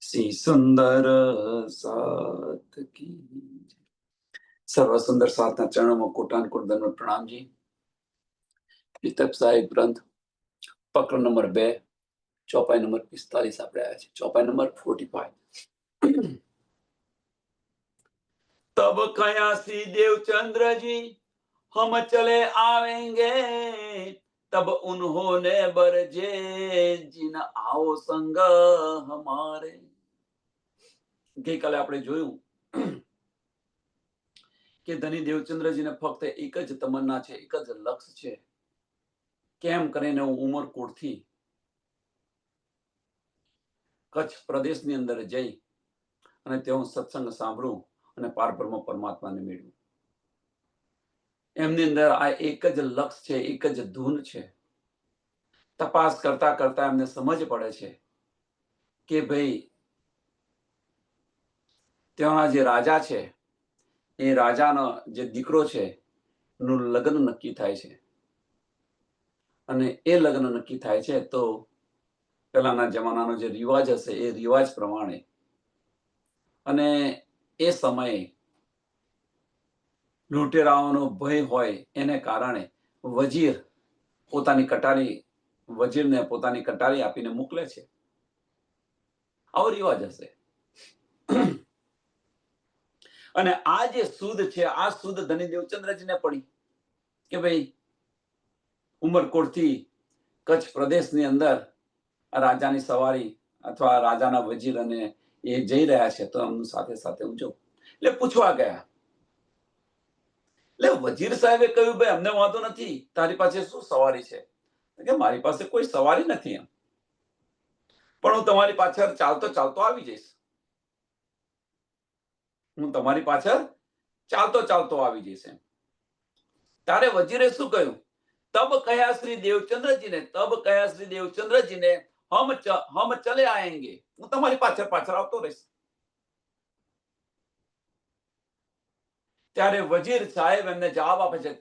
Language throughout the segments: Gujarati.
सी सुंदर साथ की सर्व सुंदर साथना चरणों में कोटान कोट दंडवत प्रणाम जी। पितक साहिब ग्रंथ पकड़ नंबर 2 चौपाई नंबर 45 આપણે આયા છે। चौपाई नंबर 45। तब कयासी देवचंद्र जी हम चले आवेंगे, तब उन्होंने बरजे जिन आओ संग हमारे। ગઈકાલે આપણે જોયું કે ધની દેવચંદ્રજીને ફક્ત એક જ તમન્ના છે, એક જ લક્ષ્ય છે, કેમ કરીને હું ઉમરકોટથી કચ્છ પ્રદેશની અંદર જઈ અને તેઓ સત્સંગ સાંભળું અને પારબ્રહ્મ પરમાત્માને મેળવું। એમની અંદર આ એક જ લક્ષ્ય છે, એક જ ધૂન છે। તપાસ કરતા કરતા એમને સમજ પડે છે કે ભાઈ ત્યાંના જે રાજા છે એ રાજાનો જે દીકરો છે નું લગ્ન નક્કી થાય છે, અને એ લગ્ન નક્કી થાય છે તો પહેલાના જમાનાનો જે રિવાજ હશે એ રિવાજ પ્રમાણે, અને એ સમયે લૂંટેરાઓનો ભય હોય એને કારણે વજીર પોતાની કટારી વજીરને પોતાની કટારી આપીને મોકલે છે। આવો રિવાજ હશે। અને આ જે સુદ છે આ સુદ ધની દેવચંદ્રજીને પડી કે ભાઈ ઉમરકોટથી કચ્છ પ્રદેશની અંદર રાજાની સવારી અથવા રાજાના વજીર અને એ જઈ રહ્યા છે તો એમનું સાથે સાથે હું જાઉં। એટલે પૂછવા ગયા, એટલે વજીર સાહેબે કહ્યું ભાઈ અમને વાંધો નથી, તારી પાસે શું સવારી છે? કે મારી પાસે કોઈ સવારી નથી એમ, પણ હું તમારી પાછળ ચાલતો ચાલતો આવી જઈશ, હું તમારી પાછળ ચાલતો ચાલતો આવી જઈશ એમ। ત્યારે વજીરે શું કહ્યું? તબ કયા શ્રી દેવચંદ્રજીને, તબ કયા શ્રી દેવચંદ્રજીને હમ ચલે આएंगे, હું તમારી પાછળ પાછળ આવતો રહીશ। ત્યારે વજીર સાહેબ એમને જવાબ આપે છે,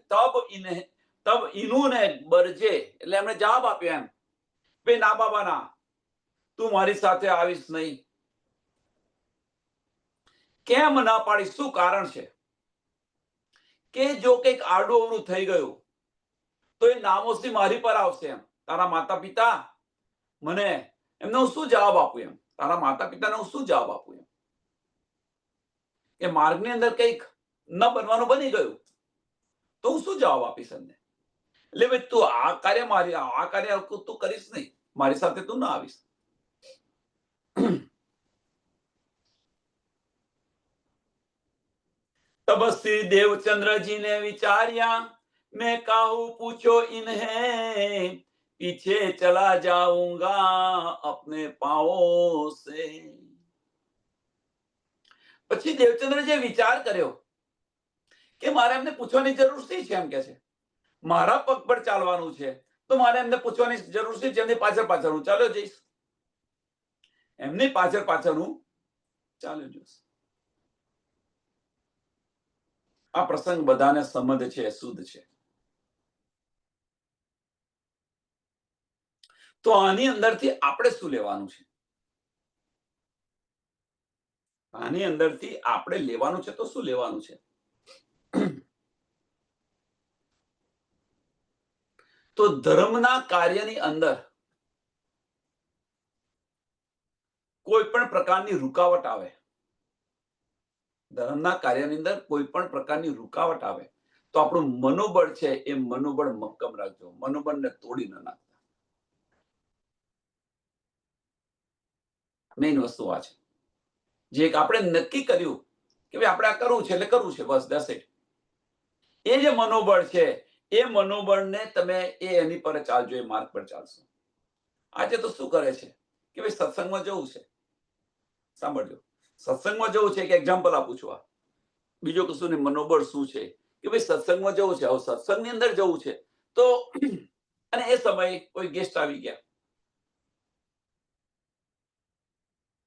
તબ ઇન્હોને બરજે, એટલે એમને જવાબ આપ્યો એમ, બે ના બાબા ના, તું મારી સાથે આવીશ નહીં। કેમ ના પાડી, શું કારણ છે? કે જો કંઈક આડું અવળું થઈ ગયું તો એ નામોસી મારી પર આવશે એમ। તારા માતા પિતા મને, એમને હું શું જવાબ આપું એમ, તારા માતા પિતાને હું શું જવાબ આપું એમ, કે માર્ગની અંદર કંઈક ન બનવાનું બની ગયું તો હું શું જવાબ આપીશ એમને? એટલે ભાઈ તું આ કાર્ય તું કરીશ નહીં, મારી સાથે તું ના આવીશ। तब श्री देवचंद्र जी ने विचारिया, मैं काहू पूछो इन्हें, पीछे चला जाऊंगा अपने पांवों से। પછી દેવચંદ્રજીએ વિચાર કર્યો કે મારે એમને પૂછવાની જરૂર શી છે એમ, કે છે મારા પગ પર ચાલવાનું છે તો મારે એમને પૂછવાની જરૂર શી છે? એમની પાછળ પાછળ હું ચાલ્યો જઈશ, એમની પાછળ પાછળ હું ચાલ્યો જઈશ। આ પ્રસંગ બધાને સંબંધ છે, શુદ્ધ છે। તો આની અંદરથી આપણે શું લેવાનું છે? આની અંદરથી આપણે લેવાનું છે તો શું લેવાનું છે? તો ધર્મના કાર્યની અંદર કોઈ પણ પ્રકારની રૂકાવટ આવે, ધર્મના કાર્યની અંદર કોઈ પણ પ્રકારની રૂકાવટ આવે તો આપણું મનોબળ છે એ મનોબળ મક્કમ રાખજો, મનોબળને તોડી ન નાખતા। મેઇન વસ્તુ આ છે, જે એક આપણે નક્કી કર્યું કે ભાઈ આપણે આ કરવું છે એટલે કરવું છે, બસ દસ ઇટ। એ જે મનોબળ છે એ મનોબળને તમે એની પર ચાલજો, એ માર્ગ પર ચાલશો। આજે તો શું કરે છે કે ભાઈ સત્સંગમાં જવું છે, સાંભળજો, સત્સંગમાં જવું છે, એક એક્ઝામ્પલ આપું છું, આ બીજો કશું નહીં, મનોબળ શું છે કે ભાઈ સત્સંગમાં જવું છે, હવે સત્સંગની અંદર જવું છે તો અને એ સમયે કોઈ ગેસ્ટ આવી ગયા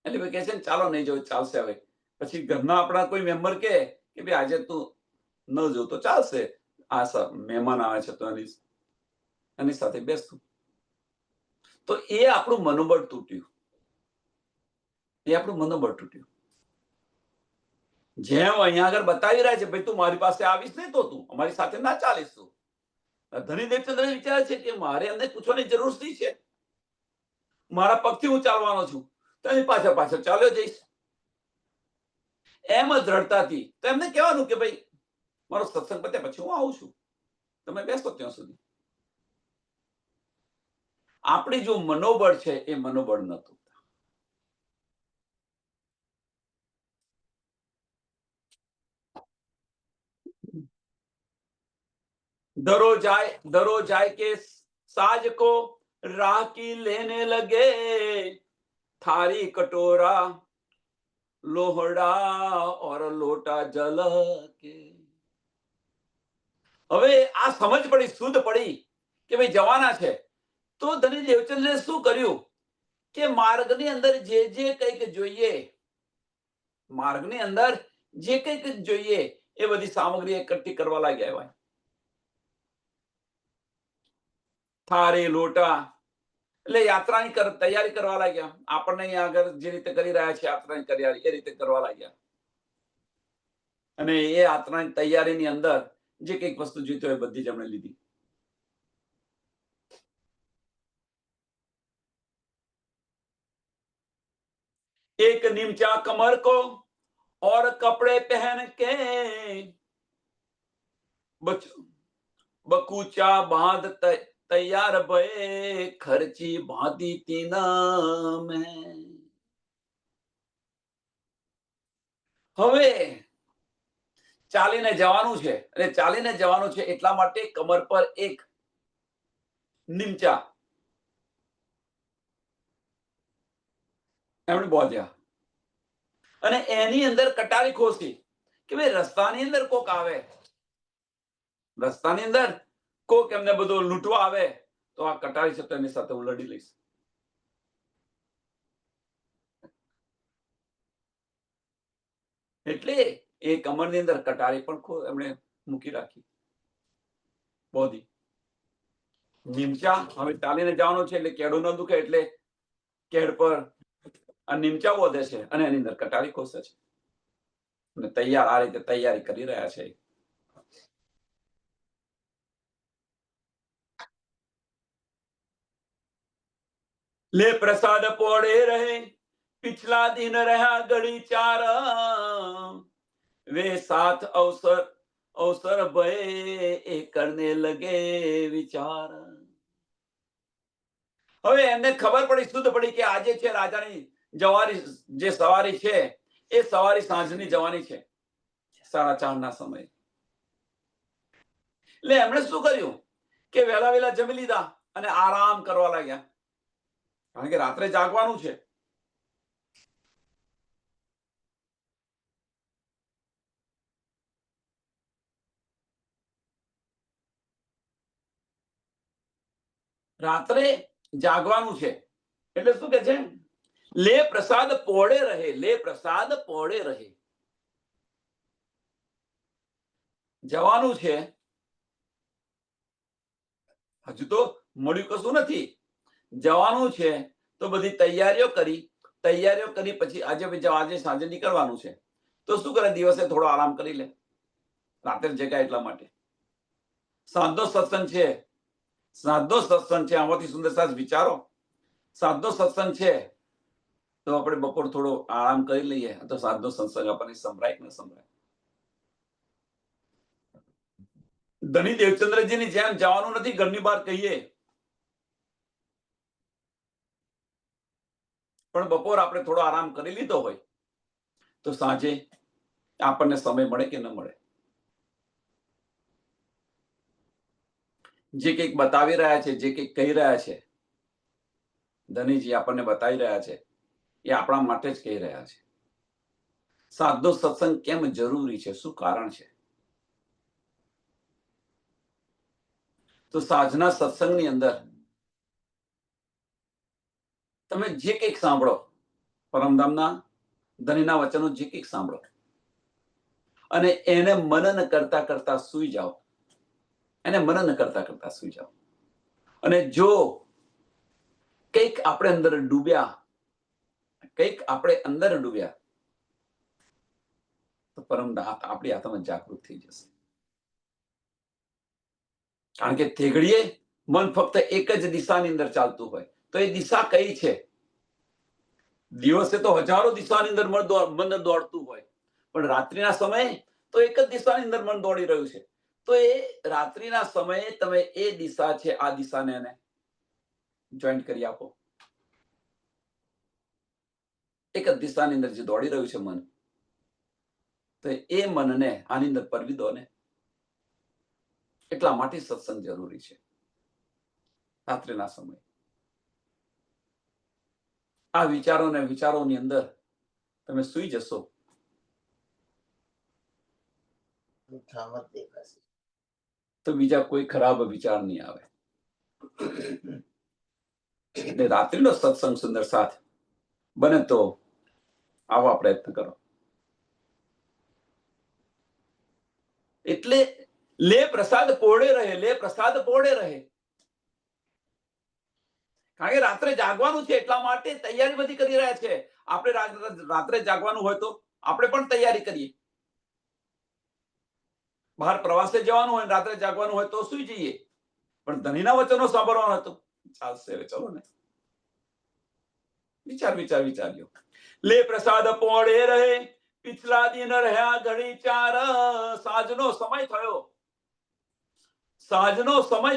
એટલે ભાઈ કહે છે ચાલો નહીં જવું, ચાલશે। હવે પછી ઘરના આપણા કોઈ મેમ્બર કે ભાઈ આજે તું ન જો તો ચાલશે, આ મહેમાન આવે છે તો એની સાથે બેસતું, તો એ આપણું મનોબળ તૂટ્યું, એ આપણું મનોબળ તૂટ્યું. જેમ અહીંયા આગળ બતાવી રહ્યા છે, ભાઈ તું મારી પાસે આવીશ નહીં તો તું અમારી સાથે ના ચાલીશ તું. ધની દેવચંદ્ર વિચારે છે કે મારે એમને પૂછવાની જરૂર શી છે, મારા પગથી હું ચાલવાનો છું, તો એની પાછળ પાછળ ચાલ્યો જઈશ. એમ જ દ્રઢતાથી તો એમને કહેવાનું કે ભાઈ મારો સત્સંગ પતે પછી હું આવું છું, તમે બેસો ત્યાં સુધી. આપણી જો મનોબળ છે એ મનોબળ નતું. दरो जाए के साज को राह की लेने लगे, थारी कटोरा लोहड़ा और लोटा जल के. હવે આ સમજ પડી, શુદ્ધ પડી કે ભાઈ જવાના છે. તો ધની દેવચંદ્રે શું કર્યું કે માર્ગની અંદર જે કંઈક જોઈએ, માર્ગની અંદર જે કંઈક જોઈએ એ બધી સામગ્રી એકઠી કરવા લાગ્યા. ભાઈ થાળી લોટા એટલે યાત્રાની તૈયારી કરવા લાગ્યા. આપણને અહીંયા આગળ જે રીતે કરી રહ્યા છે યાત્રાની તૈયારી એ રીતે કરવા લાગ્યા. અને એ યાત્રાની તૈયારીની અંદર જે કંઈક વસ્તુ જોઈતી હોય બધી જ એમણે લીધી. एक निमचा कमर को और कपड़े पहन के बकूचा बांध तैयार भय खर्ची बांधी तीना में. હવે ચાલીને જવાનું છે અને ચાલીને જવાનું છે એટલા માટે કમર પર એક નિમચા એમણે બોધ્યા અને એની અંદર કટારી ખોસી કે ભાઈ રસ્તાની અંદર કોક આવે, રસ્તાની અંદર કોક એમને બધું લૂંટવા આવે તો આ કટારી છે તો એની સાથે હું લડી લઈશ. એટલે એ કમરની અંદર કટારી પણ એમણે મૂકી રાખી, બોધી. નિમચા હવે ચાલીને જવાનું છે એટલે કેડું ન દુખે એટલે કેડ પર આ નિમચા બોધે છે અને એની અંદર કટારી ખોસે છે અને તૈયાર આ રીતે તૈયારી કરી રહ્યા છે. ले प्रसाद पोड़े रहे पिछला दिन रहा गड़ी चार, वे साथ अवसर अवसर भय ए करने लगे विचार. હવે એમને ખબર પડી, શુદ્ધ પડી કે આજે છે રાજાની જવારી, જે સવારી છે એ સવારી સાંજની જવાની છે 4:30 ના સમયે. એટલે એમણે શું કર્યું કે વહેલા વહેલા જમી લીધા અને આરામ કરવા લાગ્યા, કારણ કે રાત્રે જાગવાનું છે. રાત્રે જાગવાનું છે એટલે શું કે છે, લે પ્રસાદ પોળે રહે, લે પ્રસાદ પોળે રહે. જવાનું છે, હજુ તો મળ્યું કશું નથી, જવાનું છે તો બધી તૈયારીઓ કરી પછી આજે સાંજે નીકળવાનું છે તો શું કરે, દિવસે થોડો આરામ કરી લે, રાત્રે જગાય એટલા માટે. સાંજનો સત્સંગ છે, સાંજનો સત્સંગ છે, આમાંથી સુંદર સાસ વિચારો. સાંજનો સત્સંગ છે તો આપણે બપોર થોડો આરામ કરી લઈએ તો સાંજનો સત્સંગ આપણને સંભળાય કે ન સંભળાય. ધની દેવચંદ્રજીની જેમ જવાનું નથી, ઘરની બહાર કહીએ પણ બપોર આપણે થોડો આરામ કરી લીધો હોય તો સાંજે આપણને સમય મળે કે ન મળે. જે કંઈક બતાવી રહ્યા છે, જે કંઈક કહી રહ્યા છે ધનીજી આપણને બતાવી રહ્યા છે એ આપણા માટે જ કહી રહ્યા છે. સાંજનો સત્સંગ કેમ જરૂરી છે, શું કારણ છે? તો સાંજના સત્સંગની અંદર તમે જે કંઈક સાંભળો, પરમધામના ધનીના વચનો જે કંઈક સાંભળો અને એને મનન કરતા કરતા સૂઈ જાઓ, એને મનન કરતા કરતા સૂઈ જાઓ. અને જો કંઈક આપણે અંદર ડૂબ્યા કંઈક આપણે અંદર ડૂબ્યા તો આપણી આત્મા જાગૃત થઈ જશે. કારણ કે થેગડીએ મન ફક્ત એક જ દિશાની અંદર ચાલતું હોય, તો એ દિશા કઈ છે? દિવસે તો હજારો દિશાની અંદર મન દોડતું હોય, પણ રાત્રિના સમયે તો એક જ દિશાની અંદર મન દોડી રહ્યું છે. તો એ રાત્રિના સમયે તમે એ દિશા છે, આ દિશાને એને જોઈન્ટ કરી આપો. એક જ દિશાની અંદર જે દોડી રહ્યું છે મન, તો એ મનને આની અંદર પરવી દો ને. એટલા માટે સત્સંગ જરૂરી છે. રાત્રિના સમયે આ વિચારોની અંદર તમે સુઈ જશો તો બીજા કોઈ ખરાબ વિચાર નહીં આવે. એટલે રાત્રિનો સત્સંગ સુંદર સાથ બને તો આવા પ્રયત્ન કરો. એટલે લે પ્રસાદ પોળે રહે, લે પ્રસાદ પોળે રહે. કારણ કે રાત્રે જાગવાનું છે, એટલા માટે તૈયારી બધી કરી રહ્યા છે. આપણે રાત્રે જાગવાનું હોય તો આપણે પણ તૈયારી કરીએ. બહાર પ્રવાસે જવાનું હોય, રાત્રે જાગવાનું હોય તો સુઈ જઈએ. પણ ધણીના વચનો સાંભળવાનું હતું, ચાલશે. ચલો ને, વિચાર્યો. લે પ્રસાદ પોળે રહે, પિછલા દિન રહ્યા ઘડી ચાર. સાંજનો સમય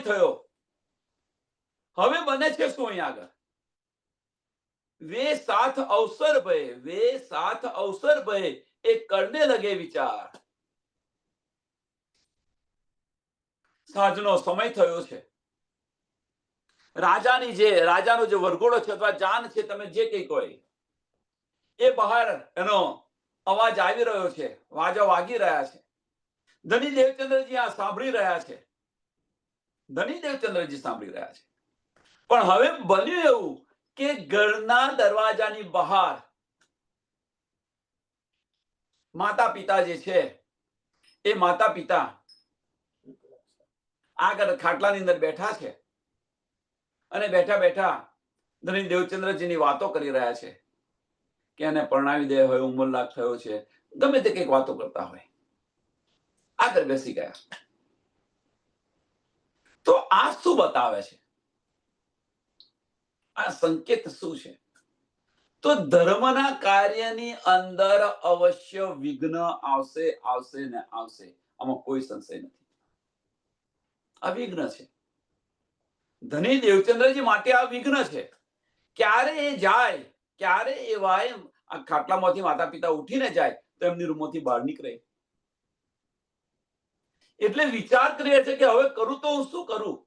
થયો. હવે બને છે શું અહીં આગળ? વે સાથ અવસર ભય એ કરને લગે વિચાર. સાંજનો સમય થયો છે. રાજાનો જે વરઘોડો છે અથવા જાન છે, તમે જે કંઈ કહો, એ બહાર એનો અવાજ આવી રહ્યો છે, વાજા વાગી રહ્યા છે. ધની દેવચંદ્રજી આ સાંભળી રહ્યા છે. પણ હવે બન્યું એવું કે ઘરના દરવાજાની બહાર માતા પિતા જે છે, એ માતા પિતા આગળ ખાટલાની અંદર બેઠા છે અને બેઠા બેઠા ધની દેવચંદ્રજીની વાતો કરી રહ્યા છે કે એને પરણાવી દે, હોય ઉંમર લાખ થયો છે, ગમે તે કંઈક વાતો કરતા હોય. આગળ બેસી ગયા. તો આ શું બતાવે છે? આ સંકેત શું છે? તો ધર્મના કાર્યની અંદર અવશ્ય વિઘ્ન આવશે. આમાં કોઈ સંશય નથી. આ વિઘ્ન છે. ધની દેવચંદ્રજી માટે આ વિઘ્ન છે. ક્યારે એ જાય, ક્યારે એ વાય આ ખાટલામાંથી માતા પિતા ઉઠીને જાય તો એમની રૂમમાંથી બહાર નીકળે. એટલે વિચાર કરીએ છે કે હવે કરું તો હું શું કરું?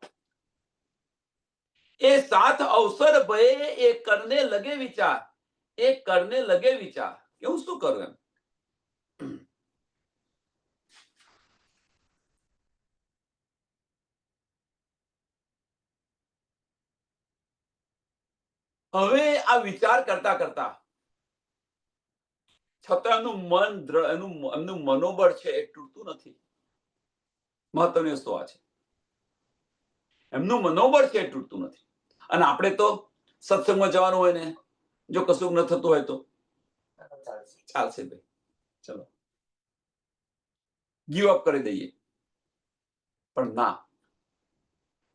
એ સાથ અવસર ભય એ કરને લગે વિચાર. કે હું શું કરું એમ. હવે આ વિચાર કરતા કરતા છતાં એમનું મનોબળ છે એ તૂટતું નથી. મહત્વની વસ્તુ આ છે. એમનું મનોબળ છે એ તૂટતું નથી. અને આપણે તો સત્સંગમાં જવાનું હોય ને, જો કશું ન થતું હોય તો ચાલશે ભાઈ, ચલો ગીવ અપ કરી દઈએ. પણ ના,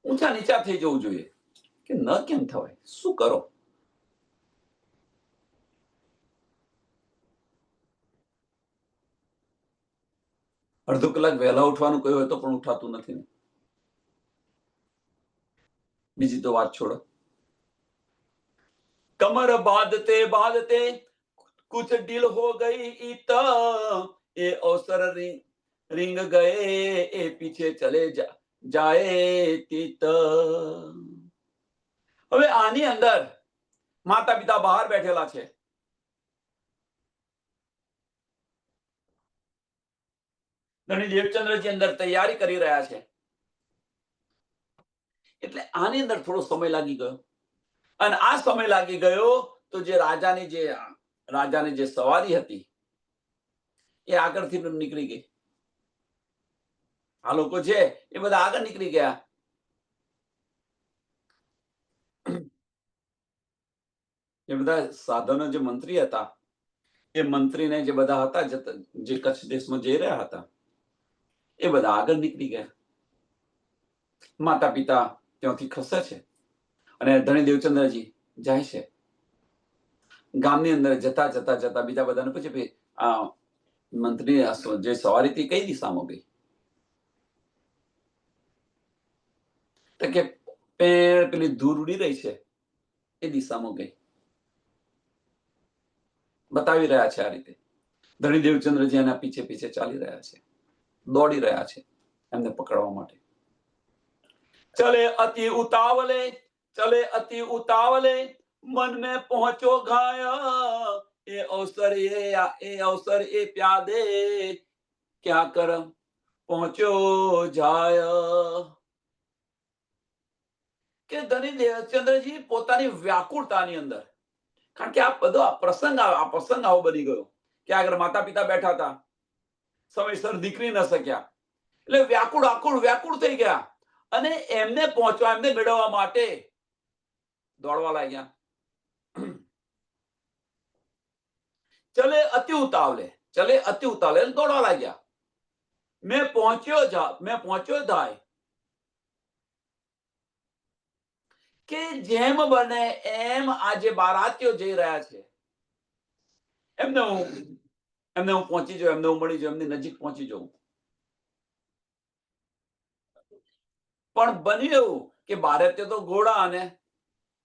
ઊંચા નીચા થઈ જવું જોઈએ કે ન કેમ થવાય, શું કરો. અડધો કલાક વહેલા ઉઠવાનું કહ્યું હોય તો પણ ઉઠાતું નથી ને. બીજી તો વાત છોડો. કમર બાંધતે कुछ दिल हो गई इत ये अवसर रिंग गए ये पीछे चले जाए तीत. હવે આની અંદર માતા પિતા બહાર બેઠેલા છે. ધણી દેવચંદ્રજી અંદર તૈયારી કરી રહ્યા છે. એટલે આની અંદર થોડો સમય લાગી ગયો. અને આ સમય લાગી ગયો તો જે રાજાની જે સવારી હતી એ આગળથી નીકળી ગઈ. આ લોકો છે એ બધા આગળ નીકળી ગયા. એ બધા સાધનો જે મંત્રી હતા, એ મંત્રીને જે બધા હતા જે કચ્છ દેશમાં જઈ રહ્યા હતા, એ બધા આગળ નીકળી ગયા. માતા પિતા ત્યાંથી ખસે છે અને ધણી દેવચંદ્રજી જાય છે. ગામની અંદર જતા જતા જતા બીજા બધાને પૂછે, ભાઈ આ મંત્રી જે સવારી હતી કઈ દિશામાં ગઈ? તો કે પેલી ધૂળ ઉડી રહી છે એ દિશામાં ગઈ. બતાવી રહ્યા છે આ રીતે. ધણી દેવચંદ્રજી એના પીછે પીછે ચાલી રહ્યા છે, દોડી રહ્યા છે એમને પકડવા માટે. ચલે અતિ ઉતાવલે, ચલે અતિ ઉતાવલે, मन में पहुंचो घाया, એ અવસર એ પ્યાદે, ક્યાં કરમ પહોંચ્યો જાય. કે ધણી દેવચંદ્રજી પોતાની વ્યાકુળતાની અંદર, કારણ કે આ પ્રસંગ આવો બની ગયો કે આગળ માતા પિતા બેઠા હતા, સમયસર દીકરી ન શક્યા, એટલે વ્યાકુળ થઈ ગયા અને એમને પહોંચવા, એમને મેળવવા માટે દોડવા લાગ્યા. ચલે અતિ ઉતાવલે દોડવા લાગ્યા. મેં પહોંચ્યો થાય કે જેમ બને એમ આજે બારાતીઓ જઈ રહ્યા છે એમને હું પહોંચી જાઉં, એમને હું મળી જાઉં, એમની નજીક પહોંચી જાઉં. પણ બન્યું એવું કે બારાતીઓ તો ઘોડા અને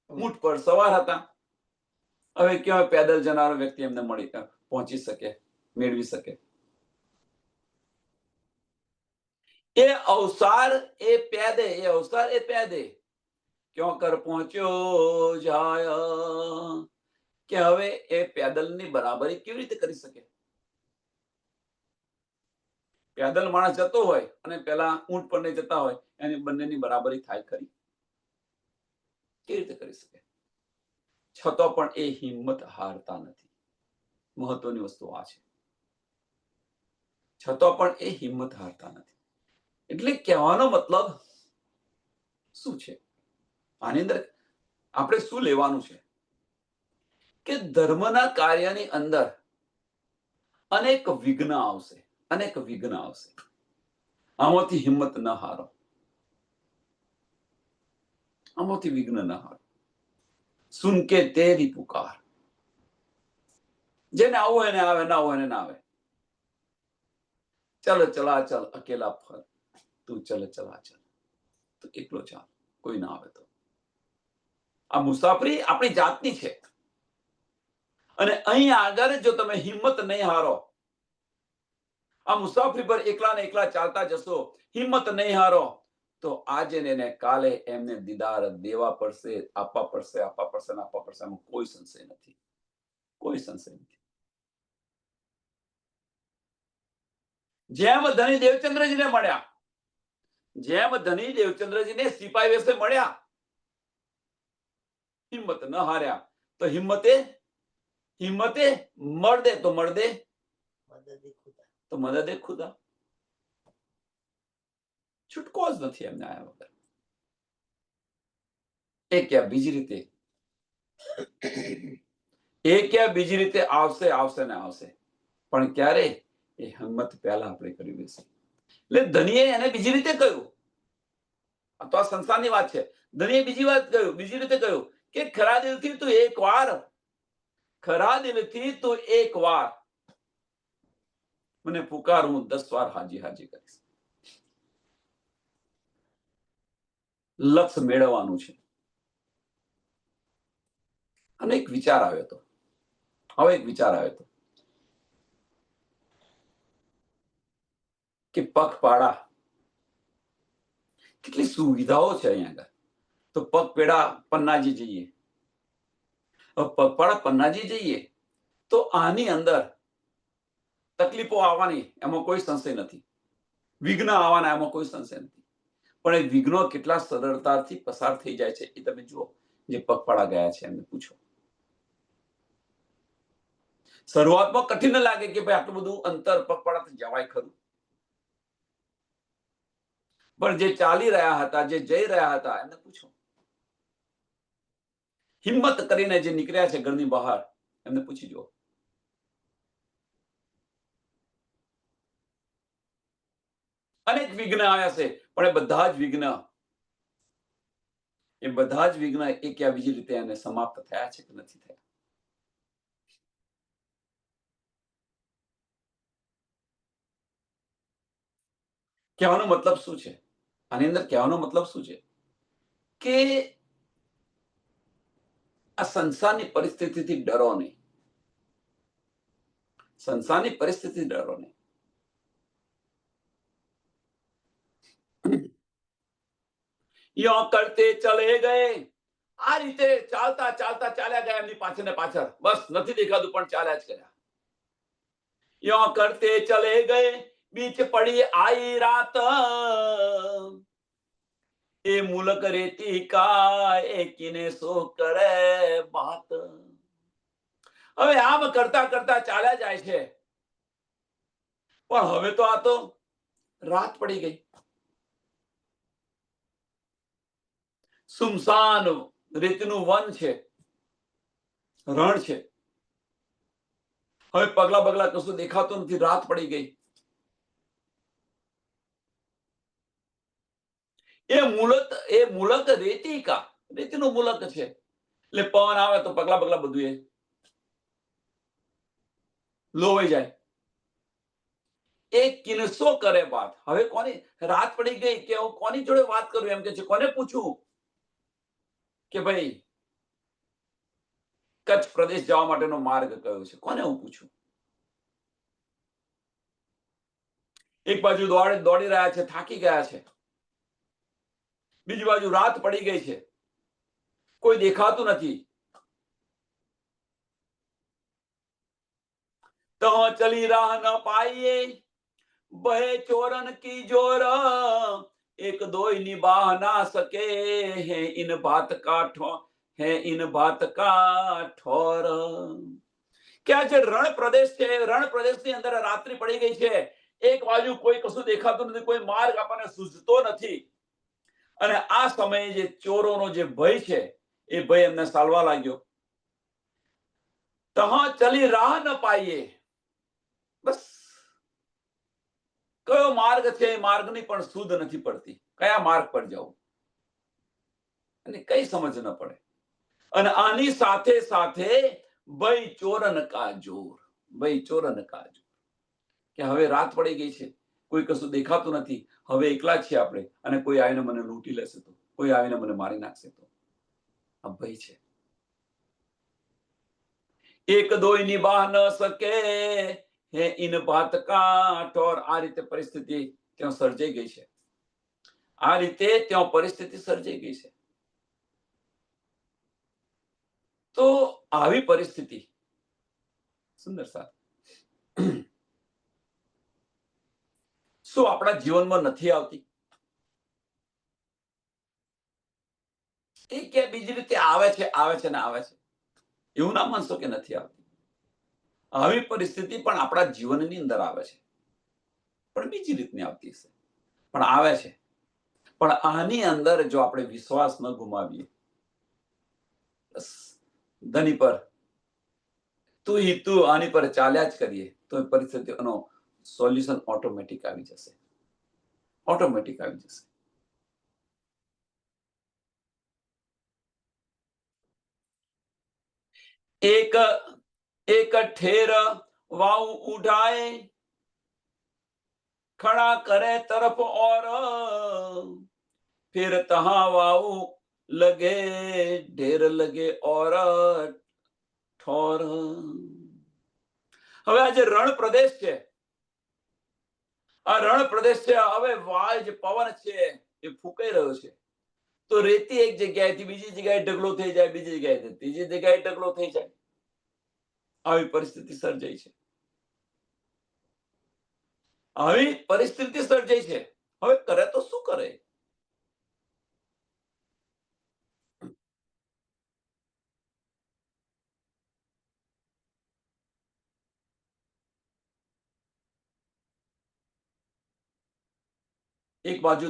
ઊંટ પર સવાર હતા. હવે ક્યાં પેદલ જનારો વ્યક્તિ એમને પહોંચી શકે, મેળવી શકે? એ અવસર એ પેદે ક્યાં કર પહોંચ્યો જાય. કે હવે એ પેદલની બરાબરી કેવી રીતે કરી શકે? પેદલ માણસ જતો હોય અને પેલા ઊંટ પર નહીં જતા હોય, એની બંનેની બરાબરી થાય ખરી? કેવી રીતે કરી શકે? છતાં પણ એ હિંમત હારતા નથી. મહત્વની વસ્તુ આ છે. છતાં પણ એ હિંમત હારતા નથી. એટલે કહેવાનો મતલબ શું છે? આની અંદર આપણે શું લેવાનું છે કે ધર્મના કાર્યની અંદર અનેક વિઘ્ન આવશે. આમાંથી હિંમત ન હારો. સુન કે તેરી પુકાર. જેને આવું એને આવે, ના આવું એને ના આવે. ચલ ચલાચલ અકેલા ફર, તું ચલ ચલાચલ, તું એકલો ચાલ, કોઈ ના આવે તો. આ મુસાફરી આપણી જાતની છે. અને અહીં આગળ જો તમે હિંમત નહીં હારો, આ મુસાફરી પર એકલા ને એકલા ચાલતા જશો, હિંમત નહીં હારો, તો આજે ને કાલે એમને દીદાર દેવા પડશે, આપવા પડશે. એમાં કોઈ સંશય નથી. જેમ ધણી દેવચંદ્રજીને મળ્યા, જેમ ધણી દેવચંદ્રજીને સિપાઈ વેશે મળ્યા, હિંમત ન હાર્યા, તો હિંમતે મર્દે તો મર્દે તો મદદે ખુદા. છૂટકો જ નથી એમને આયા વગર. એ ક્યાં બીજી રીતે આવશે ને આવશે. પણ ક્યારે? એ હિંમત પહેલા આપણે કરી દેશે. એટલે ધણીએ એને બીજી રીતે કહ્યું. આ તો આ સંસારની વાત છે. ધણીએ બીજી રીતે કહ્યું કે ખરા દિલથી તું એક વાર મને પુકાર, હું 10 વાર હાજી કરીશ. લક્ષ્ય મેળવવાનું છે. અને એક વિચાર આવ્યો હતો. કે પગપાળા કેટલી સુવિધાઓ છે અહીંયા આગળ. તો પગપાળા પન્નાજી જઈએ તો આની અંદર તકલીફો આવવાની એમાં કોઈ સંશય નથી. વિઘ્ન આવવાના એમાં કોઈ સંશય નથી. પણ એ વિઘ્નો કેટલા સરળતાથી પસાર થઈ જાય છે એ તમે જુઓ. જે પગપાળા ગયા છે એમને પૂછો. શરૂઆતમાં કઠિન લાગે કે ભાઈ આટલું બધું અંતર પગપાળાથી જવાય ખરું? પણ જે ચાલી રહ્યા હતા, જે જઈ રહ્યા હતા, એમને પૂછો. હિંમત કરીને જે નીકળ્યા છે ઘરની બહાર, એમને પૂછી જુઓ. અનેક વિઘ્ન આવ્યા છે, પણ એ બધા જ વિઘ્ન એક યા બીજી રીતે એને સમાપ્ત થયા છે કે નથી થયા. કહેવાનો મતલબ શું છે? આની અંદર કહેવાનો મતલબ શું છે કે આ સંસારની પરિસ્થિતિથી ડરો નહીં. સંસારની પરિસ્થિતિ ડરો નહીં. યો કરતે ચલે ગયે, આ રીતે ચાલતા ચાલતા ચાલ્યા ગયા એમની પાછળ ને પાછળ, બસ નથી દેખાતું પણ ચાલ્યા જ કર્યા. યો કરતે ચલે ગયે, બીચ પડી આઈ રાત, એ મુલક રેતી કા એકીને સો કરે બાત. હવે આમ કરતા કરતા ચાલ્યા જાય છે, પણ હવે તો આ તો રાત પડી ગઈ. સુમસાન રેતીનું વન છે, રણ છે. હવે પગલા બગલા કશું દેખાતું નથી, રાત પડી ગઈ. એ મુલક રેતી કા, રેતીનું મુલક છે, એટલે પવન આવે તો પગલા બગલા બધું એ લોવાઈ જાય. એ કિનસો કરે વાત. હવે કોની રાત પડી ગઈ કે હું કોની જોડે વાત કરું એમ કે છે. કોને પૂછું કે ભાઈ કચ્છ પ્રદેશ જવા માટેનો માર્ગ કયો છે? કોને હું પૂછું? એક બાજુ દોડી રહ્યા છે, થાકી ગયા છે, બીજી બાજુ રાત પડી ગઈ છે, કોઈ દેખાતું નથી. તો ચલી રાહ ન પાઈએ, બહે ચોરન કી જોર, એક દોય નિભાહ ના સકે, હે ઇન બાત કા ઠોર. કે આ જે રણ પ્રદેશ છે, રણ પ્રદેશની અંદર રાત્રિ પડી ગઈ છે. એક બાજુ કોઈ કશું દેખાતું નથી, કોઈ માર્ગ આપણને સૂઝતો નથી. અને આ સમયે જે ચોરોનો જે ભય છે, એ ભય એમને સાલવા લાગ્યો. તહ ચલી રાહ ન પાઈએ, બસ કયો માર્ગ છે એ માર્ગની પણ સુધ નથી પડતી. કયા માર્ગ પર જવું અને કઈ સમજ ન પડે. અને આની સાથે સાથે ભય ચોરન કા જોર, ભય ચોરન કા જોર, કે હવે રાત પડી ગઈ છે, કોઈ કશું દેખાતું નથી, હવે એકલા જ છીએ આપણે, અને કોઈ આવીને મને લૂંટી લેશે તો, કોઈ આવીને મને મારી નાખશે તો. આ ભય છે. એક દોય નિભાહ ન શકે, હે ઇન બાત કા ઠોર. આ રીતે પરિસ્થિતિ ત્યાં સર્જાઈ ગઈ છે. આ રીતે ત્યાં પરિસ્થિતિ સર્જાઈ ગઈ છે. તો આવી પરિસ્થિતિ સુંદર સાહેબ શું આપણા જીવનમાં નથી આવતી? એ કે બીજી રીતે આવે છે ને આવે છે. એવું ના માનશો કે નથી આવતી. આવી પરિસ્થિતિ પણ આપણા જીવનની અંદર આવે છે, પણ બીજી રીતની આવતી હશે, પણ આવે છે. પણ આની અંદર જો આપણે વિશ્વાસ ન ગુમાવીએ, બસ ધની પર તું આની પર ચાલ્યા જ કરીએ, તો એ પરિસ્થિતિનો સોલ્યુશન ઓટોમેટિક આવી જશે. ઓટોમેટિક આવી જશે. એક એક ઠેર વાવ ઉઠાए, खड़ा करे तरफ और, फिर तहां वाव लगे ढेर लगे और ઠોર. હવે આ જે રણ પ્રદેશ છે, આ રણ પ્રદેશ છે, હવે વાય જે પવન છે એ ફૂંકાઈ રહ્યો છે. તો રેતી એક જગ્યાએથી બીજી જગ્યાએ ઢગલો થઈ જાય, બીજી જગ્યાએથી ત્રીજી જગ્યાએ ઢગલો થઈ જાય. આવી પરિસ્થિતિ સર્જાઈ છે. આવી પરિસ્થિતિ સર્જાઈ છે. હવે કરે તો શું કરે? એક બાજુ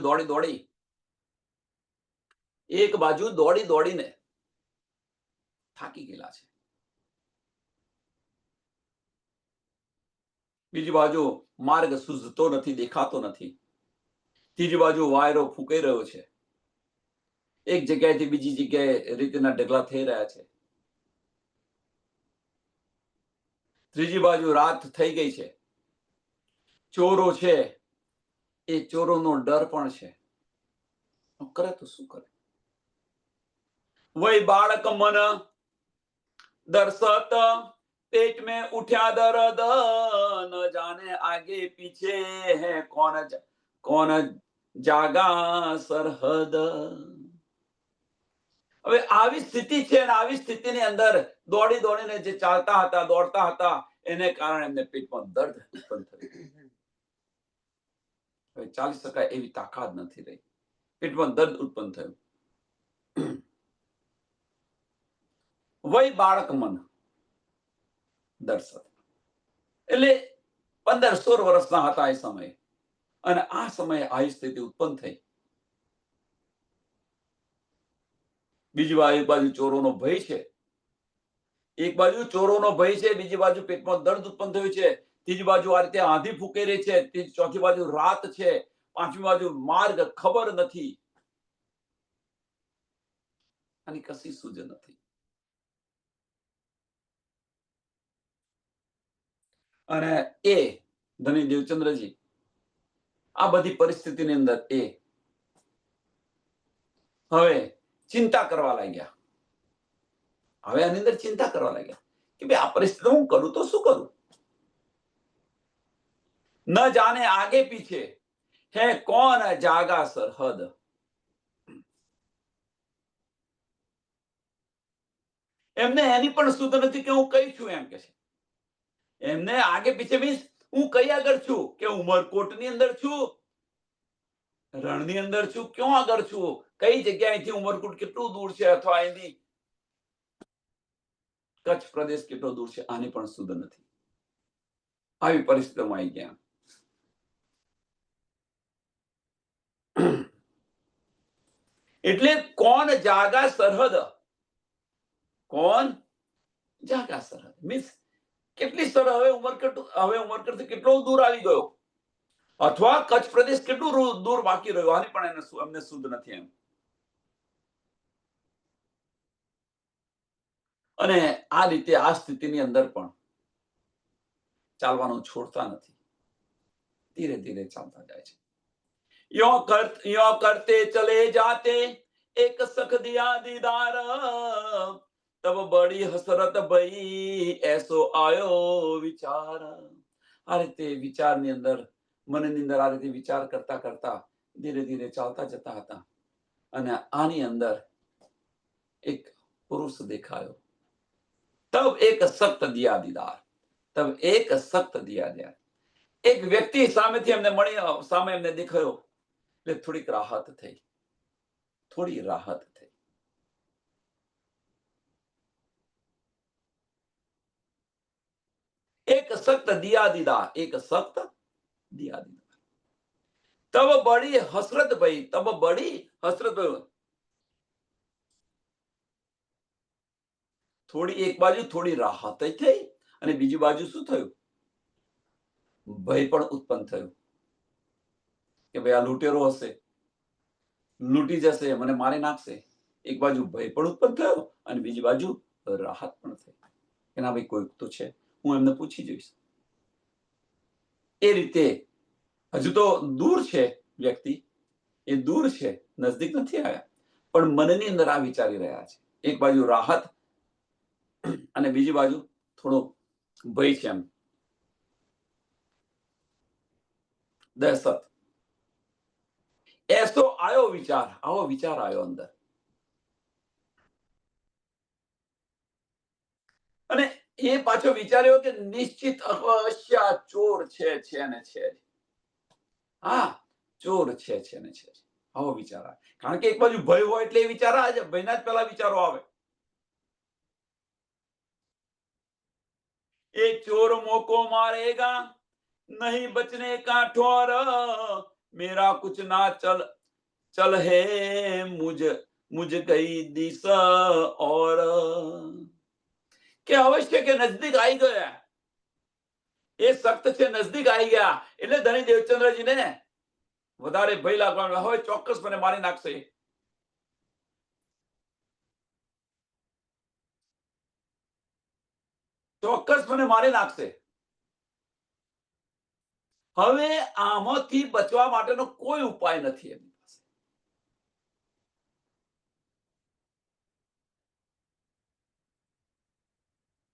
દોડીને થાકી ગયેલા છે. બીજી બાજુ માર્ગ સૂઝતો નથી, દેખાતો નથી. ત્રીજી બાજુ વાયરો ફૂંકાઈ રહ્યો છે. એક જગ્યાએથી બીજી જગ્યાએ રીતના ઢગલા થઈ રહ્યા છે. ત્રીજી બાજુ રાત થઈ ગઈ છે. ચોરો છે, એ ચોરોનો ડર પણ છે. કરે તો શું કરે? વહી બાળક મન દરસત, पेट में उठा दर्द, न जाने आगे पीछे है कौन जागा सरहद. હવે આવી સ્થિતિ છે અને આવી સ્થિતિની અંદર દોડી દોડીને જે ચાલતા હતા, દોડતા હતા, એને કારણે એમને પેટમાં દર્દ ઉત્પન્ન થયું. હવે ચાલી શકાય એવી તાકાત નથી રહી. પેટમાં દર્દ ઉત્પન્ન થયું. વય બાળક મન દર્શક, એટલે 15-16 વર્ષના હતા એ સમયે, અને આ સમયે આવી સ્થિતિ ઉત્પન્ન થઈ. બીજી બાજુ ચોરોનો ભય છે. એક બાજુ ચોરોનો ભય છે, બીજી બાજુ પેટમાં દર્દ ઉત્પન્ન થયું છે, ત્રીજી બાજુ આ રીતે આંધી ફૂંકાઈ રહી છે, ચોથી બાજુ રાત છે, પાંચમી બાજુ માર્ગ ખબર નથી, આની કશી સૂઝ નથી. અને એ ધની દેવચંદ્રજી આ બધી પરિસ્થિતિની અંદર એ હવે ચિંતા કરવા લાગ્યા. હવે આની અંદર ચિંતા કરવા લાગ્યા કે ભાઈ આ પરિસ્થિતિ હું કરું તો શું કરું? ન જાને આગે પીછે હે કોણ જાગા સરહદ. એમને એની પણ સુધ નથી કે હું કઈ છું, એમ કે છે. એમને આગે પીછે મીન્સ હું કઈ આગળ છું, કે ઉમરકોટની અંદર છું, રણની અંદર છું, ક્યાં આગળ છું, કઈ જગ્યાએથી ઉમરકોટ કેટલું દૂર છે, અથવા અહીંથી કચ્છ પ્રદેશ કેટલો દૂર છે, આની પણ સુધ નથી. આવી પરિસ્થિતિમાં આવી ગયા. એટલે કોણ જાગા સરહદ, કોણ જાગા સરહદ મીન્સ કેટલી સરહદ, હવે ઉમરકોટ કેટલો દૂર આવી ગયો, અથવા કચ્છ પ્રદેશ કેટલું દૂર બાકી રહ્યો, આની પણ અમને સુધ નથી એમ. અને આ રીતે આ સ્થિતિની અંદર પણ ચાલવાનું છોડતા નથી, ધીરે ધીરે ચાલતા જાય છે. यो करते चले जाते एक सख दिया दीदार, तब बड़ी हसरत भई ऐसो आयो विचार. આ રીતે વિચારની અંદર, મનની અંદર આ રીતે વિચાર કરતા કરતા ધીરે ધીરે ચાલતા જતા હતા. અને આની અંદર એક પુરુષ દેખાયો. તબ એક સખ્ત દિયા દીદાર, તબ એક સખ્ત દિયા દિયા. એક વ્યક્તિ સામેથી એમને મળી, સામે એમને દેખાયો, એટલે થોડીક રાહત થઈ, થોડી રાહત થઈ. એક સખ્ત દિયા દીદાર, એક સખ્ત દિયા દીદાર. તબ બડી હસરત ભઈ, તબ બડી હસરત ભઈ. થોડી એક બાજુ થોડી રાહત થઈ, અને બીજી બાજુ શું થયું? ભય પણ ઉત્પન્ન થયું કે ભાઈ આ લૂંટેરો હશે, લૂંટી જશે, મને મારી નાખશે. એક બાજુ ભય પણ ઉત્પન્ન થયો, અને બીજી બાજુ રાહત પણ થઈ કે ના ભાઈ કોઈ તો છે, હું એમને પૂછી જોઈશ. એ રીતે હજુ તો દૂર છે વ્યક્તિ, એ દૂર છે, નજદીક નથી આવ્યા, પણ મનની અંદર આ વિચારી રહ્યા છે. એક બાજુ રાહત અને બીજી બાજુ થોડો ભય છે, એમ દહેશત. એસો આયો વિચાર, આવો વિચાર આવ્યો અંદર. અને એ પાછો વિચાર્યો કે નિશ્ચિત અવશ્ય ચોર છે ને છે. હા, ચોર છે ને છે. આવો વિચાર આવે. કારણ કે એક બાજુ ભય હોય એટલે એ વિચાર આવે, ભયના જ પેલા વિચારો આવે. એ ચોર મોકો मारेगा नहीं बचने का ठोर, मेरा कुछ ना चल चल है मुझ गई दिशा और કે અવશ્ય કે નજદીક આવી ગયા, એ સખ્ત છે નજદીક આવી ગયા. એટલે ધણી દેવચંદ્રજીને વધારે ભય લાગવાનો, હવે ચોક્કસપણે મારી નાખશે. ચોક્કસપણે મારી નાખશે. હવે આમાંથી બચવા માટેનો કોઈ ઉપાય નથી એમની પાસે.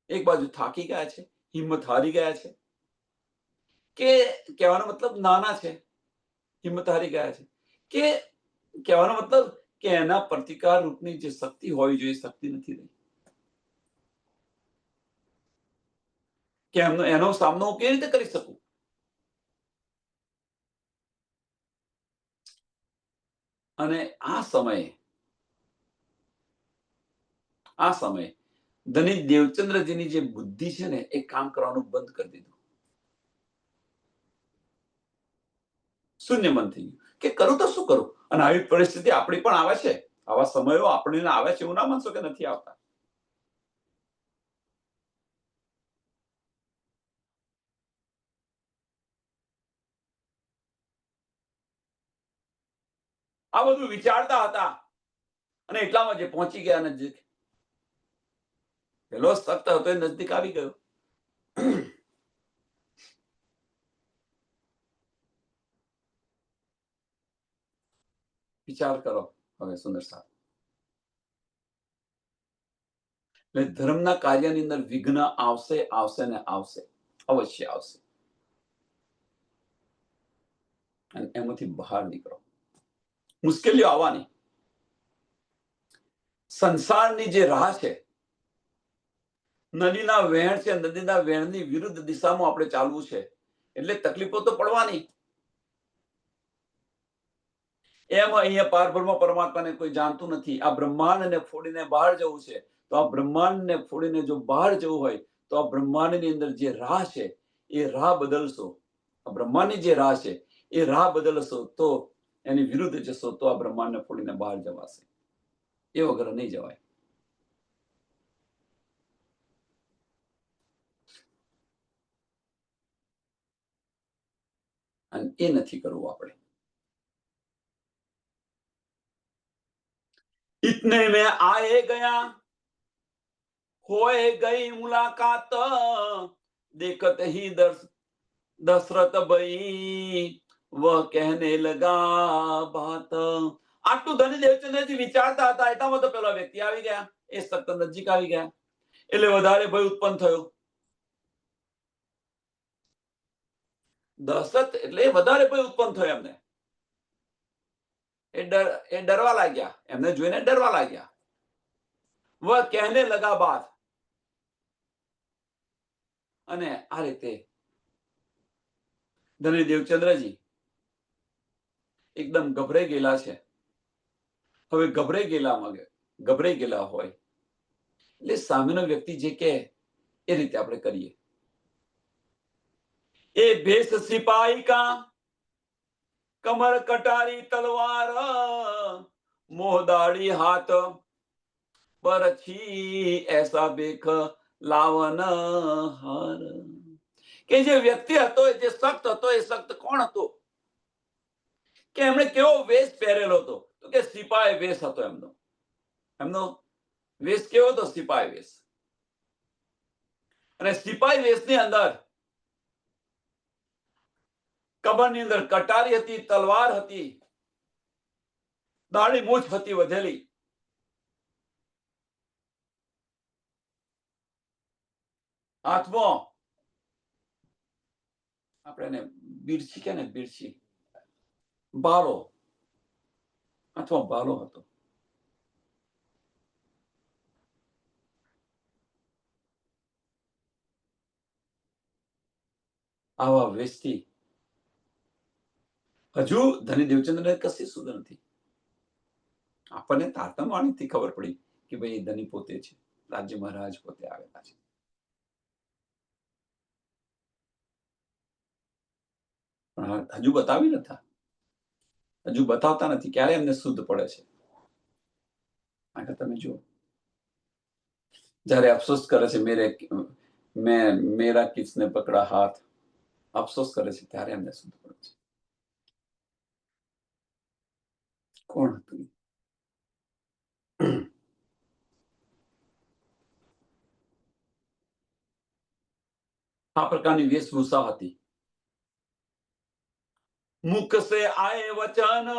એક બાજુ થાકી ગયા છે, હિંમત હારી ગયા છે, કે કહેવાનો મતલબ નાના છે, હિંમત હારી ગયા છે, કે કહેવાનો મતલબ કે એના પ્રતિકાર રૂપની જે શક્તિ હોવી જોઈએ શક્તિ નથી રહી, કે એનો સામનો હું કેવી રીતે કરી શકું. અને આ સમયે ધની દેવચંદ્રજીની જે બુદ્ધિ છે ને એ કામ કરવાનું બંધ કરી દીધું. શૂન્ય મન થઈ ગયું કે કરું તો શું કરું. અને આવી પરિસ્થિતિ આપણી પણ આવે છે, આવા સમયો આપણને આવે છે, એવું ના માનશો કે નથી આવતા. આ બધું વિચારતા હતા અને એટલામાં જે પહોંચી ગયા નજીક, પેલો સખ્ત હતો એ નજદીક આવી ગયો. વિચાર કરો હવે સુંદર સાહેબ, એટલે ધર્મના કાર્યની અંદર વિઘ્ન આવશે, આવશે ને આવશે, અવશ્ય આવશે. અને એમાંથી બહાર નીકળો. મુશ્કેલીઓ આવવાની. સંસારની જે રાહ છે, નદીના વહેણ છે, નદીના વહેણની વિરુદ્ધ દિશામાં આપણે ચાલવું છે, એટલે તકલીફો તો પડવાની. એમ અહીંયા પારબ્રહ્મ પરમાત્માને કોઈ જાણતું નથી. આ બ્રહ્માંડને ફોડીને બહાર જવું છે, તો આ બ્રહ્માંડને ફોડીને જો બહાર જવું હોય તો આ બ્રહ્માંડની અંદર જે રાહ છે એ રાહ બદલશો. આ બ્રહ્માંડની જે રાહ છે એ રાહ બદલશો તો એની વિરુદ્ધ જશો તો આ બ્રહ્માંડને ફોડીને બહાર જવાશે. એ વગર નહીં જવાય. અને એ નથી કરવું આપણે. इतने में आए गया होए गई मुलाकात, देखत ही दशरथ भाई वह कहने लगा बात. આટલું ધની દેવચંદ્રજી વિચારતા હતા એટલામાં તો પેલા વ્યક્તિ આવી ગયા, એ સખ્ત નજીક આવી ગયા, એટલે વધારે ભય ઉત્પન્ન થયો. દશરથ એટલે વધારે ભય ઉત્પન્ન થયો એમને. એ ડરવા લાગ્યા, એમને જોઈને ડરવા લાગ્યા. વહ કહેને લગા બાત. અને આ રીતે ધની દેવચંદ્રજી એકદમ ગભરાઈ ગયેલા છે. હવે ગભરાઈ ગયેલા હોય એટલે સામેનો વ્યક્તિ જે કહે એ રીતે આપણે કરીએ. એ ભેષ સિપાહી કા કમર કટારી તલવાર મોહદાળી હાથ પરછી એસા બેખ લાવન હાર. કે જે વ્યક્તિ હતો જે સખ્ત હતો એ સખ્ત કોણ હતો, કે એમણે કેવો વેશ પહેરેલો હતો, તો કે સિપાહી વેશ હતો એમનો વેશ કેવો હતો, સિપાહી વેશ. અને સિપાહી વેશની અંદર કમરની અંદર કટારી હતી, તલવાર હતી, દાઢી મૂછ હતી વધેલી. હાથમાં આપણે બિરછી કે ને, બિરછી બાલો, અથવા બાલો હતો. આવા વેશથી હજુ ધની દેવચંદ્રને કશી સુધ નથી. આપણને તારતમવાણીથી ખબર પડી કે ભાઈ ધની પોતે છે, રાજ્ય મહારાજ પોતે આવેલા છે. પણ હજુ બતાવતા નથી. ક્યારે એમને શુદ્ધ પડે છે. આગળ તમે જુઓ, જ્યારે અફસોસ કરે છે મેરા કિસને પકડા હાથ, અફસોસ કરે છે ત્યારે એમને શું પડે છે? કોણ હતું? આ પ્રકારની વેશભૂષા હતી. મુખ સે આए વચન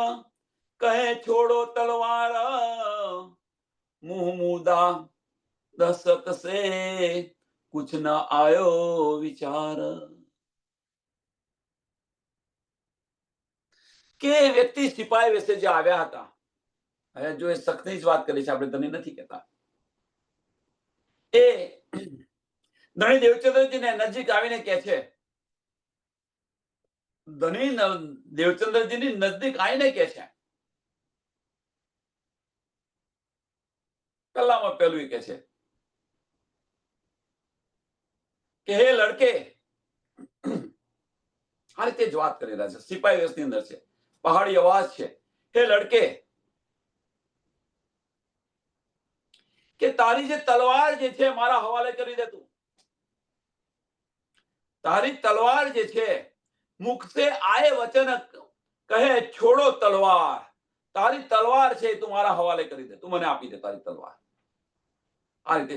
કહે છોડો તલવાર, મુંહ મૂદા દશક સે कुछ न आयो विचार. કે વ્યક્તિ સિપાઈ વિશે જે આવ્યા હતા, હવે જો એ શખ્સની જ વાત કરી છે, આપણે ધણી નથી કહેતા, એ ધણી દેવચંદ્રજીને નજીક આવીને કહે છે, ધણી દેવચંદ્રજીની નજદીક આવીને કહે છે, પહેલામાં પહેલું કહે છે કે હે લડકે, આ રીતે જ વાત કરી રહ્યા છે, સિપાઈ વેશની અંદર છે, પહાડી અવાજ છે, હે લડકે, કે તારી જે તલવાર જે છે મારા હવાલે કરી દે તું. તારી તલવાર જે છે, મુખ સે આए વચન કહે છોડો તલવાર, તારી તલવાર છે તું મારા હવાલે કરી દે, તું મને આપી દે તારી તલવાર. આ રીતે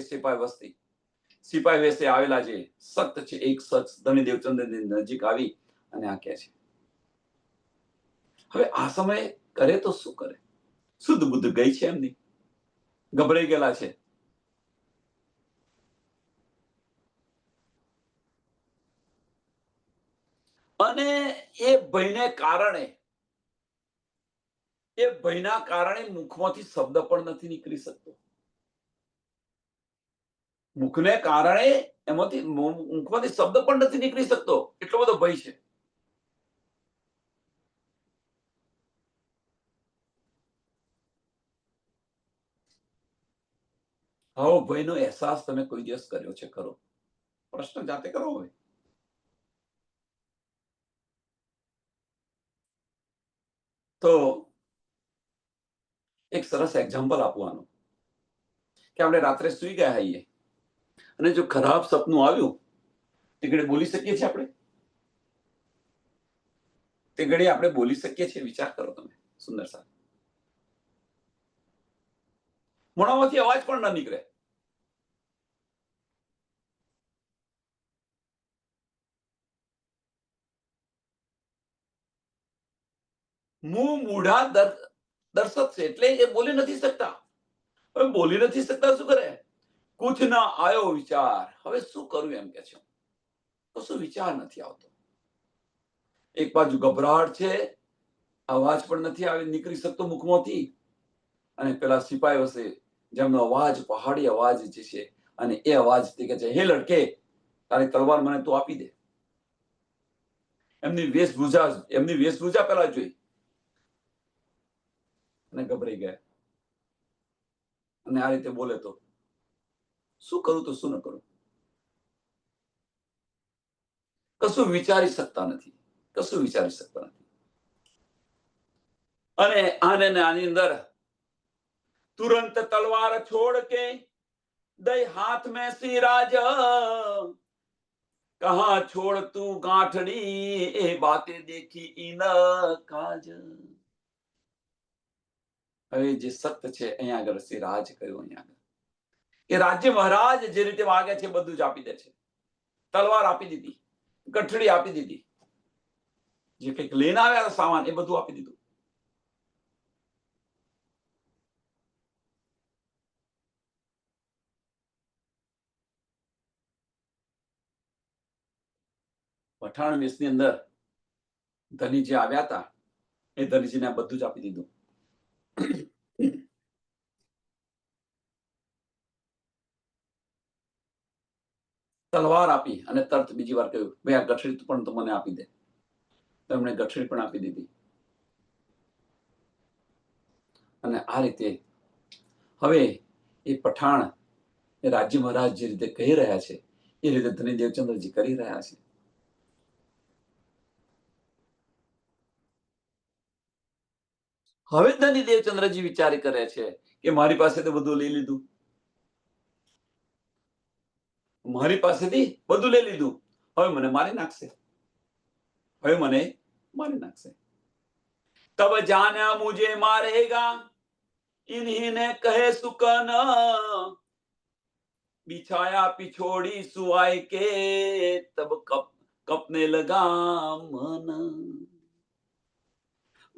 સિપાઈ વેશે આવેલા જે સખ્ત છે, એક શખ્સ ધણી દેવચંદ્રની નજીક આવી અને આ કહે છે. હવે આ સમયે કરે તો શું કરે? શુદ્ધ બુદ્ધ ગઈ છે એમની, ગભરાઈ ગયેલા છે. અને એ ભયના કારણે મુખમાંથી શબ્દ પણ નથી નીકળી શકતો. મુખને કારણે મુખમાંથી શબ્દ પણ નથી નીકળી શકતો, એટલો બધો ભય છે. આવો ભયનો અહેસાસ તમે કોઈ દિવસ કર્યો છે ખરો? પ્રશ્ન જાતે કરો. હવે તો એક સરસ એક્ઝામ્પલ આપવાનું, કે આપણે રાત્રે સુઈ ગયા હોઈએ અને જો ખરાબ સપનું આવ્યું, તે ઘડી બોલી શકીએ છીએ આપણે? તે ઘડી આપણે બોલી શકીએ છીએ? વિચાર કરો તમે સુંદર સાહેબ. મોઢામાંથી અવાજ પણ ન નીકળે. મુંહ મૂઢા દર્શક છે, એટલે એ બોલી નથી શકતા. હવે બોલી નથી શકતા શું કરે? કુછ ના આયો વિચાર, હવે શું કરું એમ કે છે, તો શું વિચાર નથી આવતો. એક બાજુ ગભરાટ છે, અવાજ પણ નથી આવી નીકળી શકતો મુખમાંથી, અને પેલા સિપાઈ હશે જેમનો અવાજ પહાડી અવાજ જે છે, અને એ અવાજ થી કે છે, હે લડકે, તારી તલવાર મને તું આપી દે. એમની વેશભૂષા પેલા જોઈ અને ગભરાઈ ગયા, અને આ રીતે બોલે તો શું કરું તો શું ન કરું? કશું વિચારી શકતા નથી. અને આની અંદર તુરંત તલવાર છોડ કે દઈ હાથ में सिराज, कहा छोड़ तू गांठड़ी ए बातें देखी इन काज. હવે જે સત્ય છે અહીંયા આગળ સિરાજ કયો, અહીંયા આગળ કે રાજ્ય મહારાજ જે રીતે વાગે છે બધું જ આપી દે છે. તલવાર આપી દીધી, ગઠડી આપી દીધી, જે કંઈક લઈને આવ્યા સામાન એ બધું આપી દીધું. પઠાણ વેશની અંદર ધની જે આવ્યા હતા, એ ધનજીને બધું જ આપી દીધું. તલવાર આપી અને તરત બીજી વાર કહ્યું, ભાઈ આ ગઠડી પણ તો મને આપી દે. તેમણે ગઠડી પણ આપી દીધી. અને આ રીતે હવે એ પઠાણ એ રાજ્ય મહારાજ જે રીતે કહી રહ્યા છે, એ રીતે ધની દેવચંદ્રજી કરી રહ્યા છે. હવે ધની દેવચંદ્રજી વિચાર કરે છે કે મારી પાસેથી બધું લઈ લીધું, મારી પાસેથી બધું લઈ લીધું, હવે મને મારી નાખશે, હવે મને મારી નાખશે. તબ જાન્યા મુझे मारेगा इन्हीं ने कहे सुकन बिछाया पिछोड़ी सुआई के तब કપને લગા મન.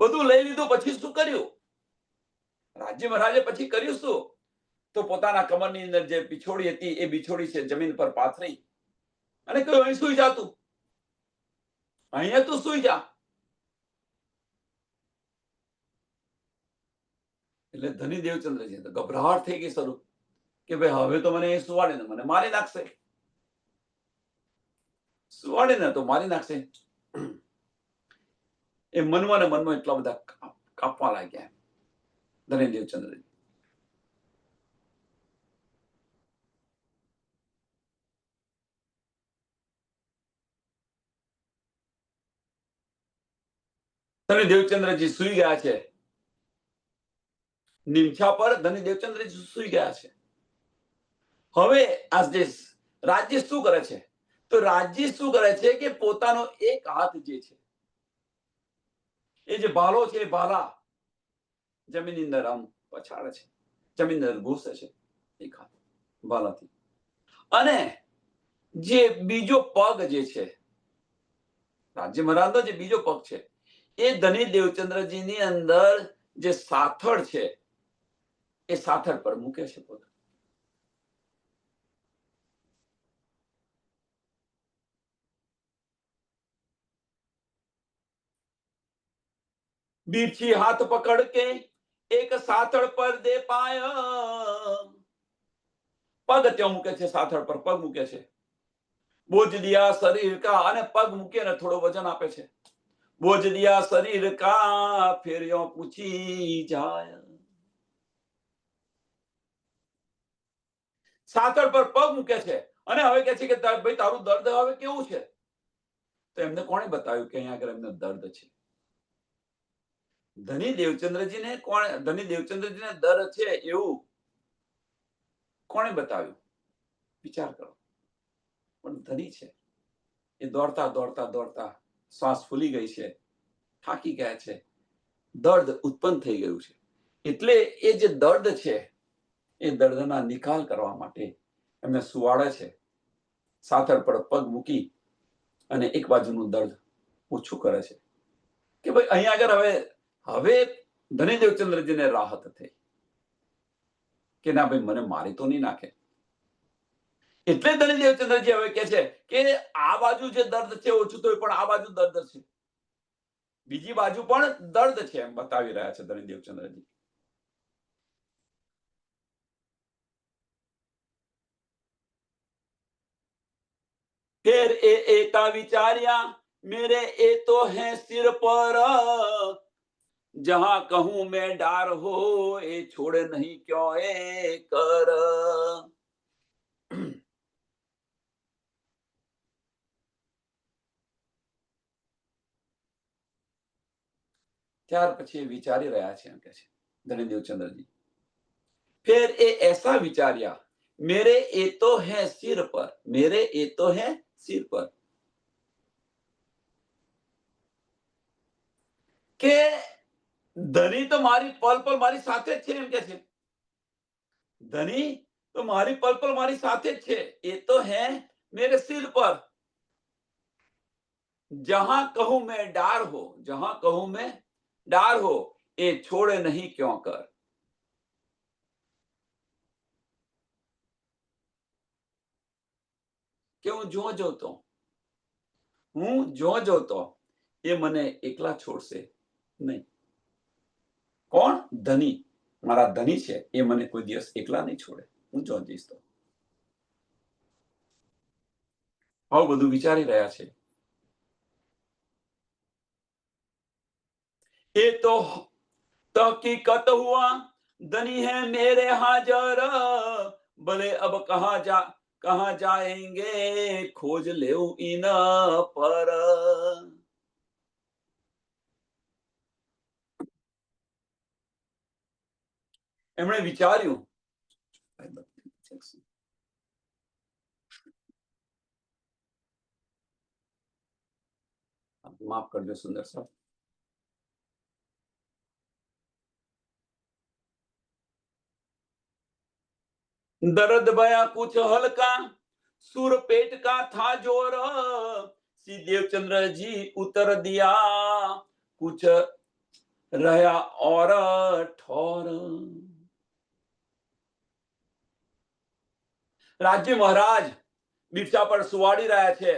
બધું લઈ લીધું પછી શું કર્યું? રાજ્ય મહારાજે પછી કર્યું શું? તો પોતાના કમરની અંદર જે બિછોડી હતી એ બિછોડી છે જમીન પર પાથરી અને કહ્યું અહીં સુઈ જા તું, અહીંયા તું સુઈ જા. એટલે ધની દેવચંદ્રજી તો ગભરાટ થઈ ગઈ શરૂ કે ભાઈ હવે તો મને સુવાડે ને મને મારી નાખશે, સુવાડે ને તો મારી નાખશે. એ મનમાં ને મનમાં એટલા બધા કાપવા લાગ્યા ધની દેવચંદ્રજી. ધની દેવચંદ્રજી સુઈ ગયા છે, નિમછા પર ધની દેવચંદ્રજી સુઈ ગયા છે. હવે આ જે રાજ્ય શું કરે છે? તો રાજ્ય શું કરે છે કે પોતાનો એક હાથ જે છે એ જે ભાલો છે એ ભાલા જમીનની અંદર આમ પછાડે છે, જમીનની અંદર ઘૂસે છે એક હાથ ભાલાથી. અને જે બીજો પગ જે છે રાજ્ય મહારાજનો જે બીજો પગ છે એ ધની દેવચંદ્રજીની અંદર જે સાથળ છે એ સાથળ પર મૂકે છે પગ. बीरछी हाथ पकड़ के एक સાથળ પર દે પાય. પગ ત્યાં મૂકે છે, સાથળ પર પગ મૂકે છે. બોજ દિયા શરીર કા, અને પગ મૂકે ને થોડો વજન આપે છે. બોજ દિયા શરીર કા ફિર યો પૂછી જાય. સાથળ પર પગ મૂકે છે અને હવે કહે છે કે ભાઈ તારું દર્દ હવે કેવું છે? તો એમને કોણે બતાવ્યું કે અહીંયા આગળ એમને દર્દ છે? ધની દેવચંદ્રજીને દર્દ છે એવું કોણે બતાવ્યું? વિચાર કરો. પણ ધની છે એ દોડતા દોડતા દોડતા શ્વાસ ફૂલી ગઈ છે, થાકી ગયા છે, દર્દ ઉત્પન્ન થઈ ગયું છે. એટલે એ જે દર્દ છે એ દર્દના નિકાલ કરવા માટે એમને સુવાડે છે, સાથળ પર પગ મૂકી અને એક બાજુનું દર્દ ઓછું કરે છે કે ભાઈ અહીંયા આગળ હવે ધની દેવચંદ્રજીને રાહત થઈ કે ના ભાઈ મને મારી તો નહીં નાખે. એટલે ધની દેવચંદ્રજી હવે કહે છે કે આ બાજુ જે દર્દ છે ઓછું થયું પણ આ બાજુ દર્દ છે, બીજી બાજુ પણ દર્દ છે એમ બતાવી રહ્યા છે ધની દેવચંદ્રજી. फिर एता विचारिया मेरे ए तो है सिर पर, जहां कहूं मैं डार हो ए छोड़े नहीं क्यों ए कर. ત્યાર પછી વિચારી રહ્યા છે એમ કે છે ધની દેવચંદ્રજી. फिर ए ऐसा विचारिया मेरे ए तो है सिर पर, मेरे ए तो है सिर पर, કે ધની તો મારી પલ પલ મારી સાથે જ છે એમ કે છે. ધની તો મારી પલ પલ મારી સાથે જ છે. એ તો હે મેરે સિર પર, जहां कहूं मैं डार हो, जहां कहूं मैं डार हो ए छोड़े नहीं क्यों कर. કે હું જો જોતો એ મને એકલા છોડશે નહીં. કોણ? ધની. મારા ધની છે એ મને કોઈ દિવસ એકલા નહીં છોડે, હું જો જઈશ તો. આવું બધું વિચારી રહ્યા છે. એ તો તહકીકત હુઆ ધની હૈ મેરે હાજર, ભલે અબ कहां जाएंगे खोज ले इन पर. એમણે વિચાર્યું, માફ કરજો સુંદર સાહેબ, दर्द भया कुछ हल्का, सुर पेट का था जोर, श्री देवचंद्र जी उतर दिया, कुछ रहा और ठोर। રાજ્ય મહારાજ બિરસા પર સુવાડી રહ્યા છે,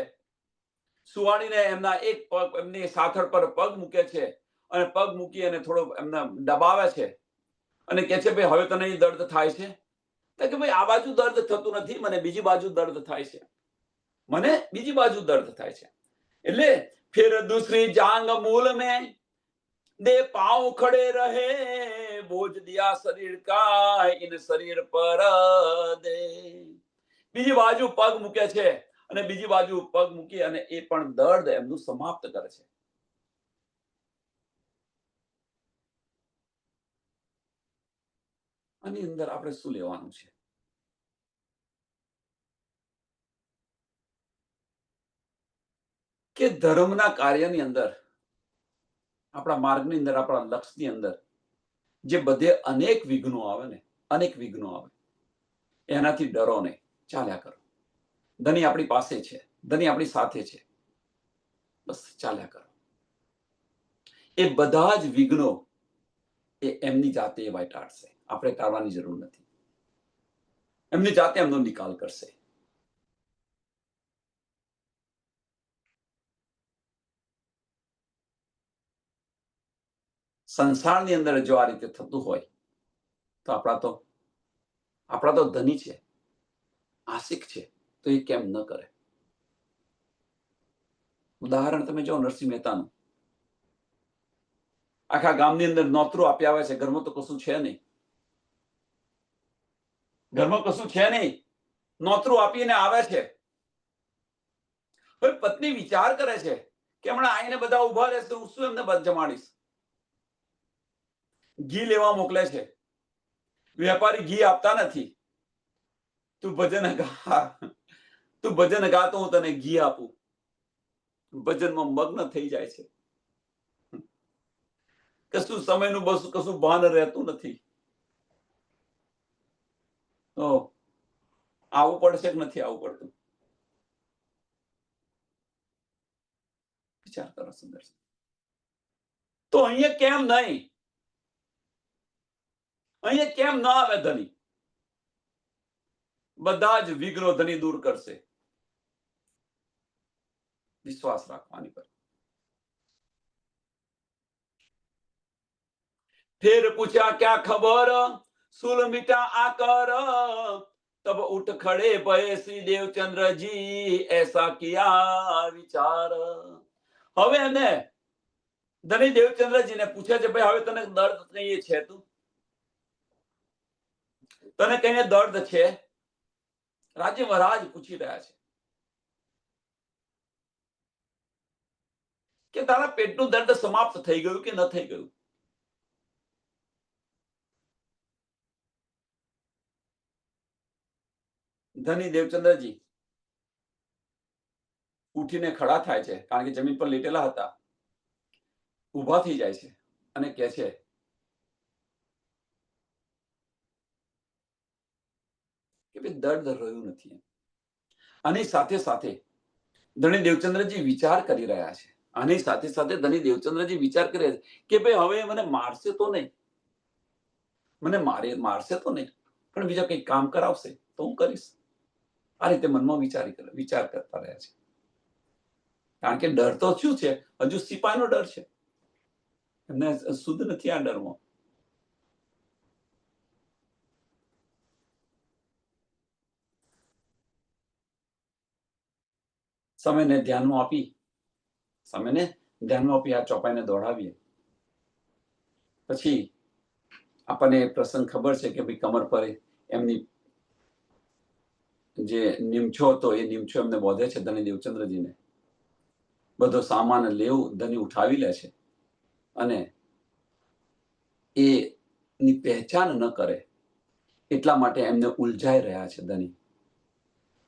સુવાડીને એમના એક પગ એમની સાથળ પર પગ મૂકે છે અને પગ મૂકી અને થોડો એમને દબાવે છે અને કહે છે, ભાઈ હવે તને દર્દ થાય છે? કે ભાઈ આ બાજુ દર્દ થતું નથી, મને બીજી બાજુ દર્દ થાય છે, મને બીજી બાજુ દર્દ થાય છે। એટલે फिर दूसरी जांग मूल में दे पांव खड़े रहे, बोझ दिया शरीर का इन शरीर पर दे। બીજી બાજુ પગ મૂકે છે અને બીજી બાજુ પગ મૂકી અને એ પણ દર્દ એમનું સમાપ્ત કરે છે। આની અંદર આપણે શું લેવાનું છે? કે ધર્મના કાર્યની અંદર, આપણા માર્ગની અંદર, આપણા લક્ષ્યની અંદર જે બધે અનેક વિઘ્નો આવે ને, અનેક વિઘ્નો આવે, એનાથી ડરો નહીં, ચાલ્યા કરો। ધની આપણી પાસે છે, ધની આપણી સાથે છે, બસ ચાલ્યા કરો। એ બધા જ વિઘ્નો એ એમની જાતે ટાળશે, આપણે ટાળવાની જરૂર નથી, એમની જાતે એમનો નિકાલ કરશે। સંસારની અંદર જો આ રીતે થતું હોય તો આપણા તો ધની છે, આશિક છે, તો એ કેમ ન કરે? ઉદાહરણ તમે જો નરસિંહ મહેતાનું, આખા ગામની અંદર નોતરું આપી આવે છે, ઘરમાં તો કશું છે નહીં, ઘરમાં કશું છે નહીં, નોતરું આપીને આવે છે। હવે પત્ની વિચાર કરે છે કે હમણાં આઈને બધા ઉભા રહેશે, હું શું એમને જમાડીશ? ઘી લેવા મોકલે છે, વેપારી ઘી આપતા નથી, તું ભજન ગા, તું ભજન ગા તો હું તને ઘી આપું। ભજનમાં મગ્ન થઈ જાય છે, કશું સમયનું બસ કશું ભાન રહેતું નથી। તો આવું પડશે કે નથી આવવું પડતું? વિચાર કરો સુંદર। તો અહીંયા કેમ નહીં? અહીંયા કેમ ન આવે ધની? બધા જ વિઘ્નો ધની દૂર કરશે, વિશ્વાસ રાખવાની પર। फिर पूछा क्या खबर, सुल मिटा आकर, तब उठ खड़े भये श्री देवचंद्र जी, ऐसा किया विचार। હવે એને ધની દેવચંદ્રજીને પૂછે છે, ભાઈ હવે તને દર્દ કહીએ છે, તને કહીને દર્દ છે? રાજ્ય મહારાજ પૂછી રહ્યા છે કે તારા પેટનું દર્દ સમાપ્ત થઈ ગયું કે ન થઈ ગયું? ધની દેવચંદ્રજી ઉઠીને ખડા થાય છે, કારણ કે જમીન પર લેટેલા હતા, ઊભા થઈ જાય છે અને કહે છે કે ભાઈ દર્દ રહ્યું નથી। આની સાથે સાથે ધણી દેવચંદ્રજી વિચાર કરી રહ્યા છે, આની સાથે સાથે ધણી દેવચંદ્રજી વિચાર કરી રહ્યા છે કે ભાઈ હવે મને મારશે તો નહીં, મને મારશે તો નહીં, પણ બીજા કંઈક કામ કરાવશે તો હું કરીશ। આ રીતે મનમાં વિચાર કરતા રહ્યા છે, કારણ કે ડર તો શું છે? હજુ સિપાહીનો ડર છે, એમને શુદ્ધ નથી આ ડરમાં। સમયને ધ્યાનમાં આપી આ ચોપાઈને દોડાવીએ, પછી આપણને પ્રસંગ ખબર છે કે ભાઈ કમર પર એમની જે નિમછો હતો એ નિમછો એમને બોધે છે ધની દેવચંદ્રજીને, બધો સામાન લેવું ધની ઉઠાવી લે છે અને એની પહેચાન ન કરે એટલા માટે એમને ઉલઝાઈ રહ્યા છે ધની.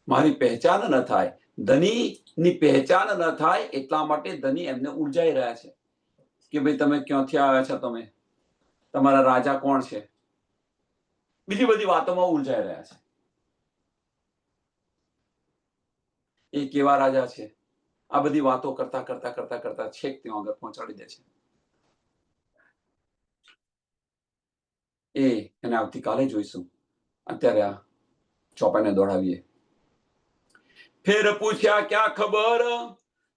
મારી પહેચાન ન થાય, ધનીની પહેચાન ન થાય એટલા માટે ધની એમને ઉલઝાઈ રહ્યા છે કે ભાઈ તમે ક્યાંથી આવ્યા છો, તમે તમારા રાજા કોણ છે, બીજી બધી વાતોમાં ઉલઝાઈ રહ્યા છે. એ કેવા રાજા છે, આ બધી વાતો કરતા કરતા કરતા કરતા છેક ત્યાં આગળ પહોંચાડી દે છે. એને આવતીકાલે જોઈશું. અત્યારે આ ચોપાઈને દોડાવીએ. ફેર પૂછ્યા ક્યાં ખબર,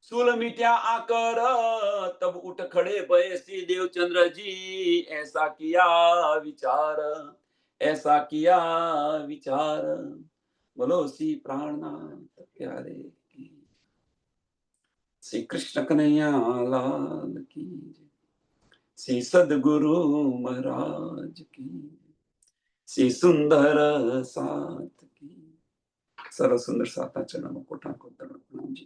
સુલ મિટ્યા આકર, તબ ઉઠ ખડે ભય શ્રી દેવચंद्र जी, ऐसा किया विचार, ऐसा किया विचार, बोलो श्री प्राणनाथ प्यारे की, श्री कृष्ण कन्हैया लाल की, श्री सदगुरु महाराज की, श्री सुंदर साथ की. सर्व सुंदर साता चरणों कोटि कोटि प्रणाम जी.